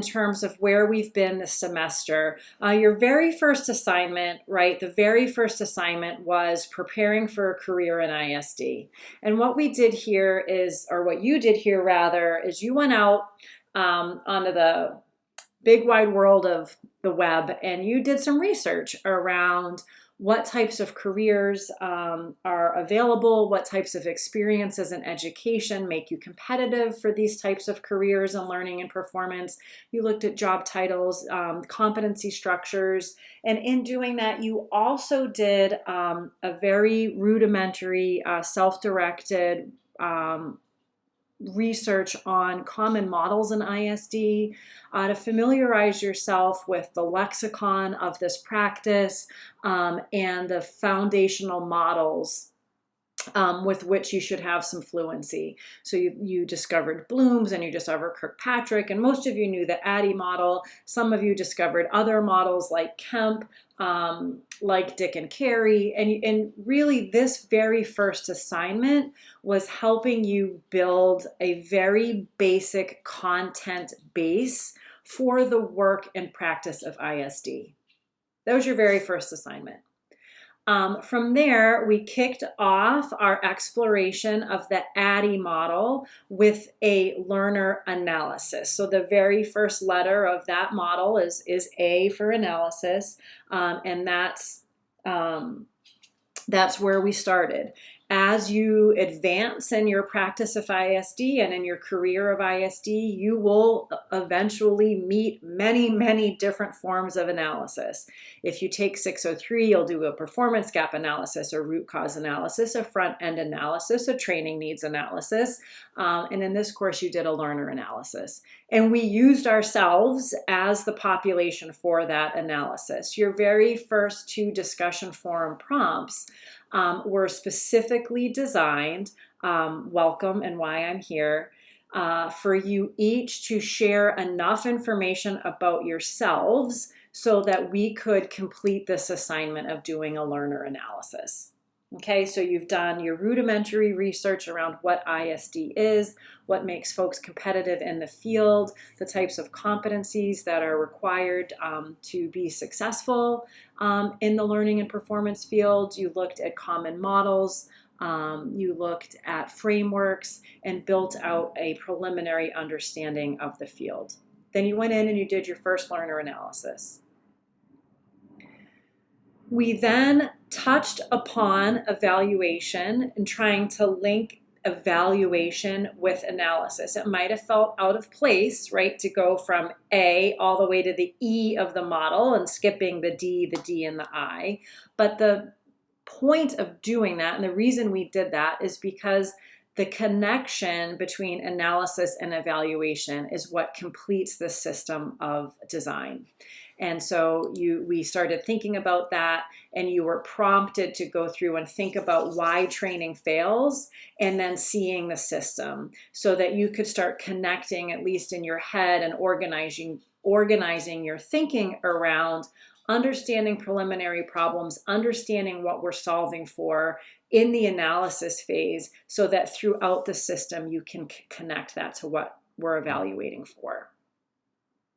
in terms of where we've been this semester. Your very first assignment, right? The very first assignment was preparing for a career in ISD. And what we did here is, or what you did here rather, is you went out onto the big wide world of the web and you did some research around what types of careers are available, what types of experiences and education make you competitive for these types of careers and learning and performance. You looked at job titles, competency structures, and in doing that, you also did a very rudimentary, self-directed research on common models in ISD to familiarize yourself with the lexicon of this practice and the foundational models with which you should have some fluency. So you discovered Bloom's and you discovered Kirkpatrick, and most of you knew the ADDIE model. Some of you discovered other models like Kemp, like Dick and Carey, and really this very first assignment was helping you build a very basic content base for the work and practice of ISD. That was your very first assignment. From there, we kicked off our exploration of the ADDIE model with a learner analysis. So the very first letter of that model is A for analysis, and that's where we started. As you advance in your practice of ISD and in your career of ISD, you will eventually meet many, many different forms of analysis. If you take 603, you'll do a performance gap analysis, a root cause analysis, a front-end analysis, a training needs analysis, and in this course, you did a learner analysis. And we used ourselves as the population for that analysis. Your very first two discussion forum prompts were specifically designed, welcome and why I'm here, for you each to share enough information about yourselves so that we could complete this assignment of doing a learner analysis. Okay, so you've done your rudimentary research around what ISD is, what makes folks competitive in the field, the types of competencies that are required to be successful in the learning and performance field. You looked at common models, you looked at frameworks, and built out a preliminary understanding of the field. Then you went in and you did your first learner analysis. We then touched upon evaluation and trying to link evaluation with analysis. It might have felt out of place, right, to go from A all the way to the E of the model and skipping the D, and the I. But the point of doing that, and the reason we did that, is because the connection between analysis and evaluation is what completes the system of design. And so we started thinking about that, and you were prompted to go through and think about why training fails, and then seeing the system so that you could start connecting, at least in your head, and organizing your thinking around understanding preliminary problems, understanding what we're solving for in the analysis phase, so that throughout the system you can connect that to what we're evaluating for.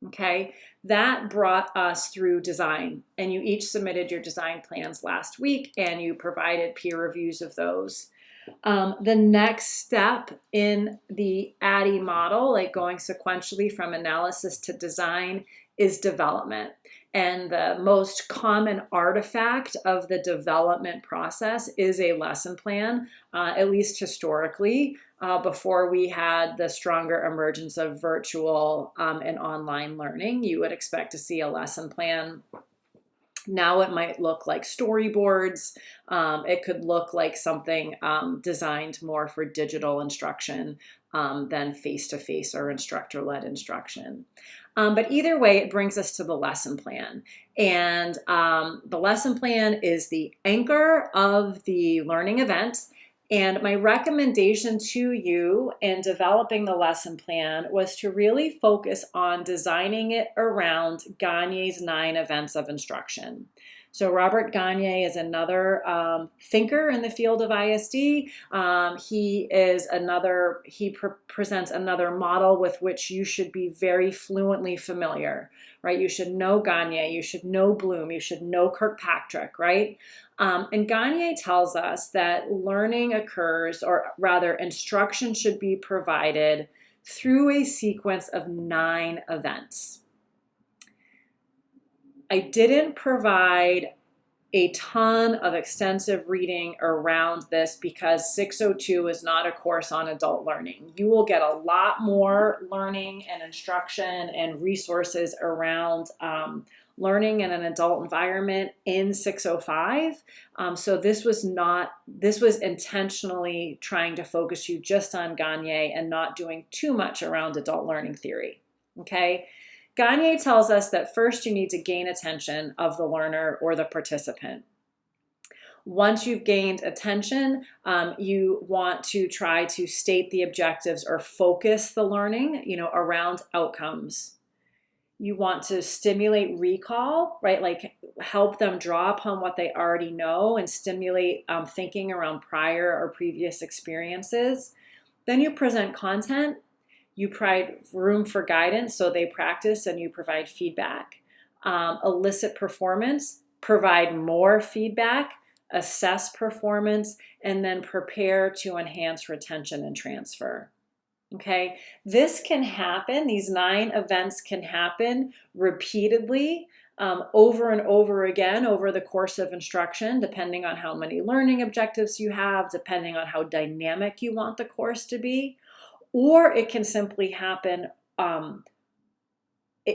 Okay, that brought us through design, and you each submitted your design plans last week and you provided peer reviews of those. The next step in the ADDIE model, like going sequentially from analysis to design, is development. And the most common artifact of the development process is a lesson plan, at least historically, before we had the stronger emergence of virtual and online learning. You would expect to see a lesson plan. Now it might look like storyboards. It could look like something designed more for digital instruction than face-to-face or instructor-led instruction. But either way, it brings us to the lesson plan. And the lesson plan is the anchor of the learning event. And my recommendation to you in developing the lesson plan was to really focus on designing it around Gagne's 9 events of instruction. So Robert Gagne is another thinker in the field of ISD. He presents another model with which you should be very fluently familiar, right? You should know Gagne, you should know Bloom, you should know Kirkpatrick, right? And Gagne tells us that learning occurs, or rather instruction should be provided through a sequence of 9 events. I didn't provide a ton of extensive reading around this because 602 is not a course on adult learning. You will get a lot more learning and instruction and resources around learning in an adult environment in 605. So this was intentionally trying to focus you just on Gagne and not doing too much around adult learning theory, okay? Gagne tells us that first you need to gain attention of the learner or the participant. Once you've gained attention, you want to try to state the objectives or focus the learning, around outcomes. You want to stimulate recall, right? Like help them draw upon what they already know and stimulate thinking around prior or previous experiences. Then you present content. You provide room for guidance, so they practice and you provide feedback. Elicit performance, provide more feedback, assess performance, and then prepare to enhance retention and transfer. Okay, this can happen, these 9 events can happen repeatedly over and over again over the course of instruction, depending on how many learning objectives you have, depending on how dynamic you want the course to be. Or it can simply happen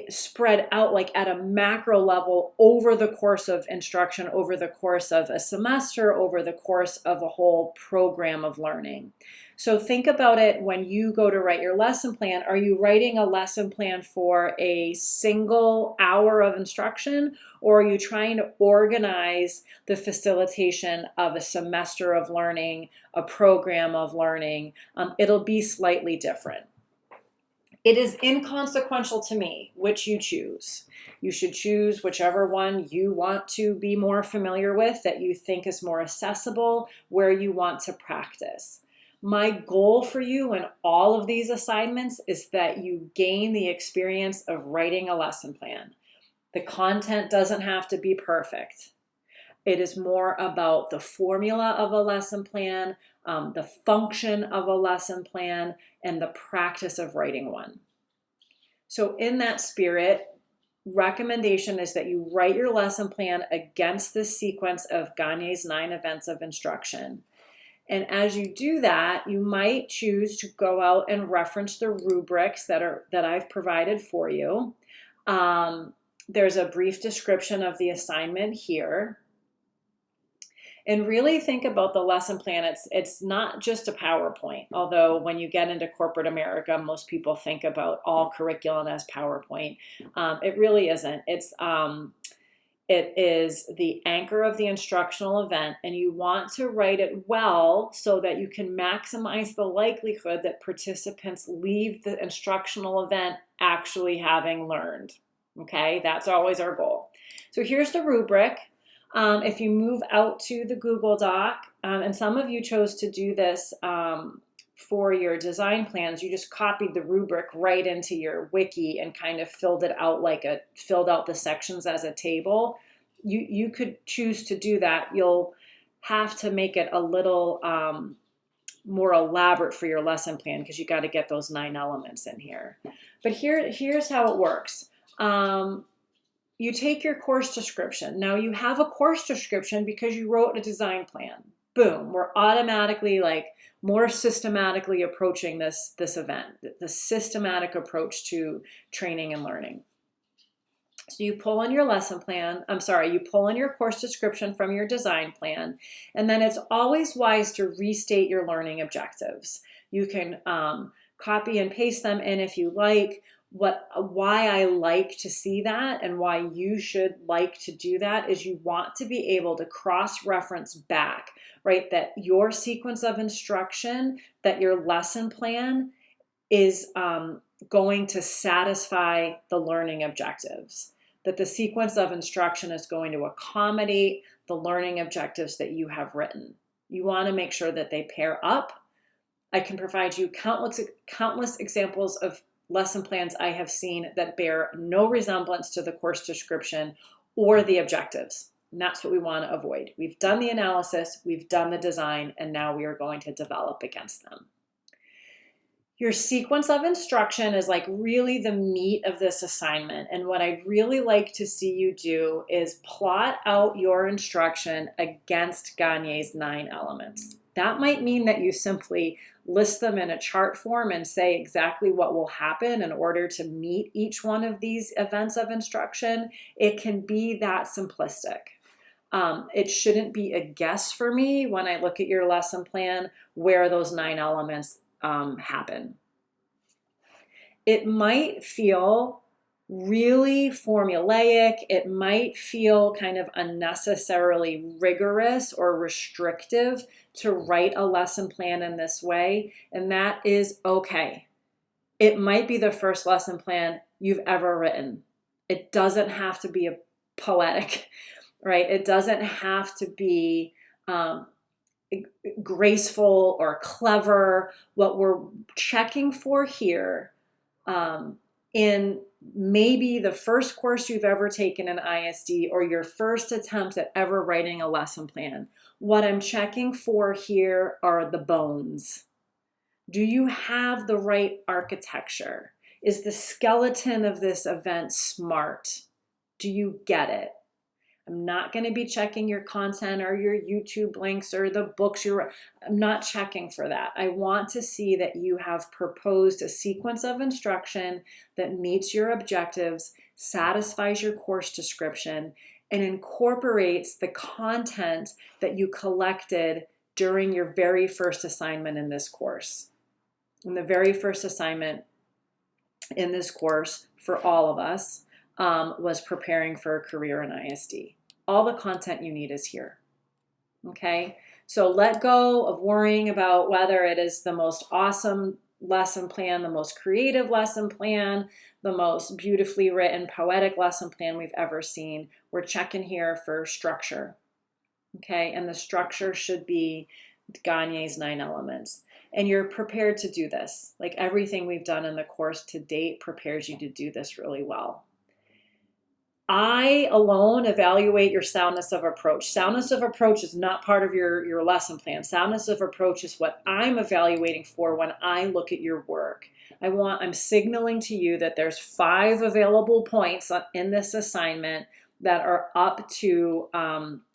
spread out like at a macro level over the course of instruction, over the course of a semester, over the course of a whole program of learning. So think about it when you go to write your lesson plan. Are you writing a lesson plan for a single hour of instruction, or are you trying to organize the facilitation of a semester of learning, a program of learning? It'll be slightly different. It is inconsequential to me which you choose. You should choose whichever one you want to be more familiar with, that you think is more accessible, where you want to practice. My goal for you in all of these assignments is that you gain the experience of writing a lesson plan. The content doesn't have to be perfect. It is more about the formula of a lesson plan, the function of a lesson plan, and the practice of writing one. So in that spirit, recommendation is that you write your lesson plan against this sequence of Gagne's 9 events of instruction. And as you do that, you might choose to go out and reference the rubrics that I've provided for you. There's a brief description of the assignment here. And really think about the lesson plan. It's not just a PowerPoint, although when you get into corporate America, most people think about all curriculum as PowerPoint. It really isn't. It is the anchor of the instructional event, and you want to write it well so that you can maximize the likelihood that participants leave the instructional event actually having learned. Okay, that's always our goal. So here's the rubric. If you move out to the Google Doc, and some of you chose to do this for your design plans, you just copied the rubric right into your wiki and kind of filled out the sections as a table. You could choose to do that. You'll have to make it a little more elaborate for your lesson plan because you got to get those 9 elements in here. But here's how it works. You take your course description. Now you have a course description because you wrote a design plan. Boom, we're automatically more systematically approaching this event, the systematic approach to training and learning. So you pull in your lesson plan, you pull in your course description from your design plan, and then it's always wise to restate your learning objectives. You can copy and paste them in if you like. Why I like to see that and why you should like to do that is you want to be able to cross-reference back, right? That your sequence of instruction, that your lesson plan is going to satisfy the learning objectives. that the sequence of instruction is going to accommodate the learning objectives that you have written. You want to make sure that they pair up. I can provide you countless examples of lesson plans I have seen that bear no resemblance to the course description or the objectives. And that's what we want to avoid. We've done the analysis, we've done the design, and now we are going to develop against them. Your sequence of instruction is like really the meat of this assignment. And what I'd really like to see you do is plot out your instruction against Gagne's 9 elements. That might mean that you simply list them in a chart form and say exactly what will happen in order to meet each one of these events of instruction. It can be that simplistic. It shouldn't be a guess for me when I look at your lesson plan where those 9 elements happen. It might feel really formulaic. It might feel kind of unnecessarily rigorous or restrictive to write a lesson plan in this way, and that is okay. It might be the first lesson plan you've ever written. It doesn't have to be poetic, right? It doesn't have to be graceful or clever. What we're checking for here in maybe the first course you've ever taken in ISD or your first attempt at ever writing a lesson plan, what I'm checking for here are the bones. Do you have the right architecture? Is the skeleton of this event smart? Do you get it? I'm not going to be checking your content or your YouTube links or the books I'm not checking for that. I want to see that you have proposed a sequence of instruction that meets your objectives, satisfies your course description, and incorporates the content that you collected during your very first assignment in this course. And the very first assignment in this course for all of us was preparing for a career in ISD. All the content you need is here, okay? So let go of worrying about whether it is the most awesome lesson plan, the most creative lesson plan, the most beautifully written poetic lesson plan we've ever seen. We're checking here for structure, okay? And the structure should be Gagne's 9 elements. And you're prepared to do this. Like everything we've done in the course to date prepares you to do this really well. I alone evaluate your soundness of approach. Soundness of approach is not part of your lesson plan. Soundness of approach is what I'm evaluating for when I look at your work. I'm signaling to you that there's 5 available points in this assignment that are up to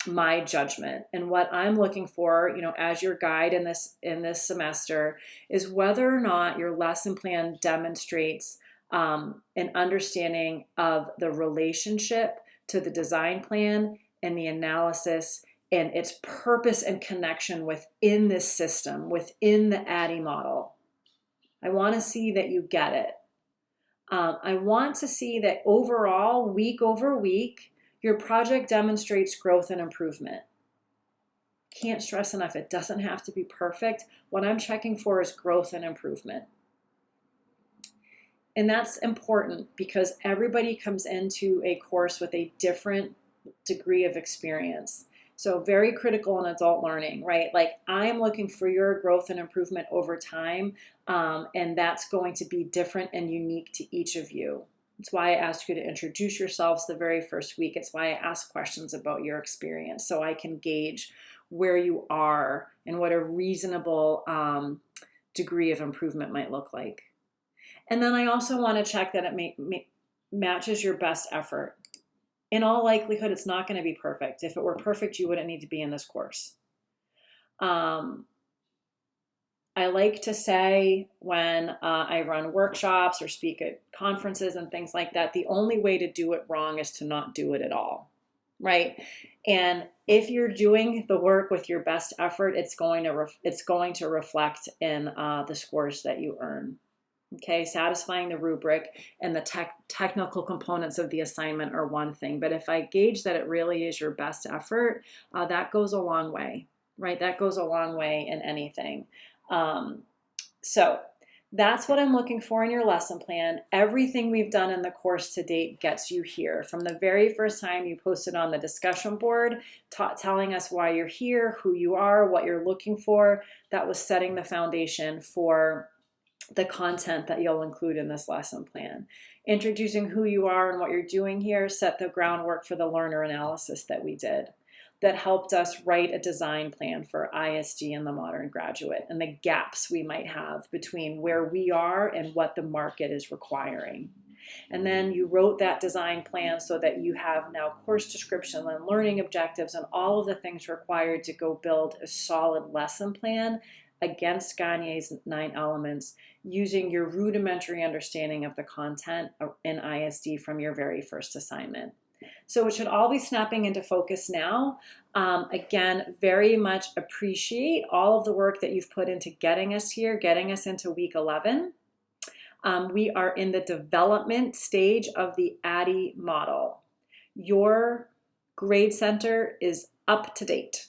my judgment. And what I'm looking for, as your guide in this semester, is whether or not your lesson plan demonstrates an understanding of the relationship to the design plan and the analysis and its purpose and connection within this system, within the ADDIE model. I want to see that you get it. I want to see that overall, week over week, your project demonstrates growth and improvement. Can't stress enough, it doesn't have to be perfect. What I'm checking for is growth and improvement. And that's important because everybody comes into a course with a different degree of experience. So very critical in adult learning, right? Like I'm looking for your growth and improvement over time, and that's going to be different and unique to each of you. It's why I ask you to introduce yourselves the very first week. It's why I ask questions about your experience so I can gauge where you are and what a reasonable degree of improvement might look like. And then I also want to check that it matches your best effort. In all likelihood, it's not going to be perfect. If it were perfect, you wouldn't need to be in this course. I like to say when I run workshops or speak at conferences and things like that, the only way to do it wrong is to not do it at all, right? And if you're doing the work with your best effort, it's going to reflect in the scores that you earn. Okay, satisfying the rubric and the technical components of the assignment are one thing, but if I gauge that it really is your best effort, that goes a long way, right? That goes a long way in anything. So That's what I'm looking for in your lesson plan. Everything we've done in the course to date gets you here. From the very first time you posted on the discussion board, telling us why you're here, who you are, what you're looking for, that was setting the foundation for the content that you'll include in this lesson plan. Introducing who you are and what you're doing here set the groundwork for the learner analysis that we did, that helped us write a design plan for ISG and the modern graduate and the gaps we might have between where we are and what the market is requiring. And then you wrote that design plan so that you have now course description and learning objectives and all of the things required to go build a solid lesson plan against Gagne's 9 elements using your rudimentary understanding of the content in ISD from your very first assignment. So it should all be snapping into focus now. Again, very much appreciate all of the work that you've put into getting us here, getting us into week 11. We are in the development stage of the ADDIE model. Your grade center is up to date.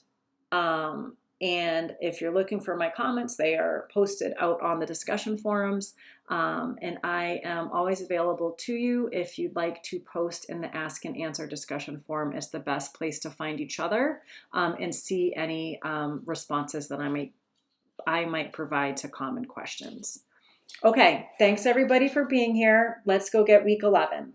And if you're looking for my comments, they are posted out on the discussion forums. And I am always available to you if you'd like to post in the Ask and Answer discussion forum. It's the best place to find each other and see any responses that I might provide to common questions. Okay, thanks everybody for being here. Let's go get week 11.